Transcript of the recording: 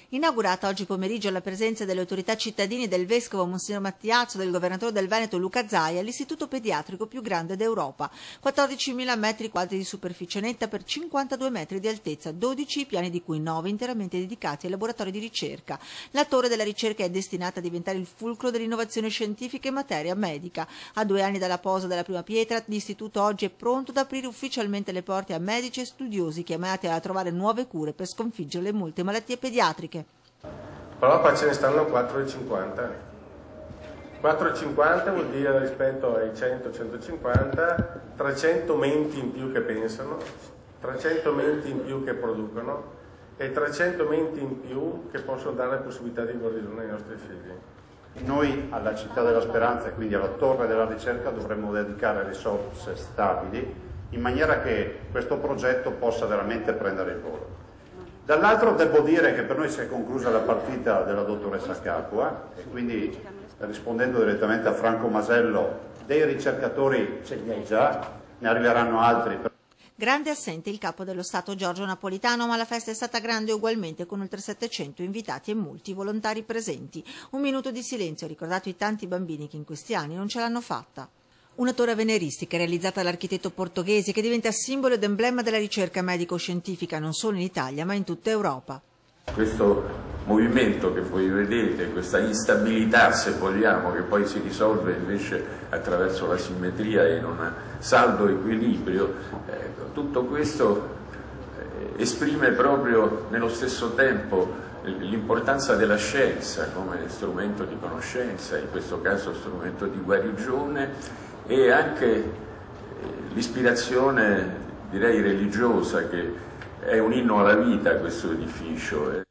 Inaugurata oggi pomeriggio alla presenza delle autorità cittadine del Vescovo Monsignor Mattiazzo, del Governatore del Veneto Luca Zaia, l'istituto pediatrico più grande d'Europa. 14.000 metri quadri di superficie netta per 52 metri di altezza, 12 piani di cui 9 interamente dedicati ai laboratori di ricerca. La torre della ricerca è destinata a diventare il fulcro dell'innovazione scientifica in materia medica. A 2 anni dalla posa della prima pietra, l'istituto oggi è pronto ad aprire ufficialmente le porte a medici e studiosi chiamati a trovare nuove cure per sconfiggere le molte malattie pediatriche. Però qua ce ne stanno 4,50. 4,50 vuol dire rispetto ai 100-150, 300 menti in più che pensano, 300 menti in più che producono e 300 menti in più che possono dare la possibilità di guarigione ai nostri figli. Noi alla Città della Speranza e quindi alla Torre della Ricerca dovremmo dedicare risorse stabili in maniera che questo progetto possa veramente prendere il volo. Dall'altro devo dire che per noi si è conclusa la partita della dottoressa Capua e quindi, rispondendo direttamente a Franco Masello, dei ricercatori ce li hai già, ne arriveranno altri. Grande assente il capo dello Stato Giorgio Napolitano, ma la festa è stata grande ugualmente con oltre 700 invitati e molti volontari presenti. Un minuto di silenzio ha ricordato i tanti bambini che in questi anni non ce l'hanno fatta. Una torre avveniristica realizzata dall'architetto portoghese che diventa simbolo ed emblema della ricerca medico-scientifica non solo in Italia ma in tutta Europa. Questo movimento che voi vedete, questa instabilità se vogliamo, che poi si risolve invece attraverso la simmetria in un saldo equilibrio, tutto questo esprime proprio nello stesso tempo l'importanza della scienza come strumento di conoscenza, in questo caso strumento di guarigione, e anche l'ispirazione, direi, religiosa, che è un inno alla vita questo edificio.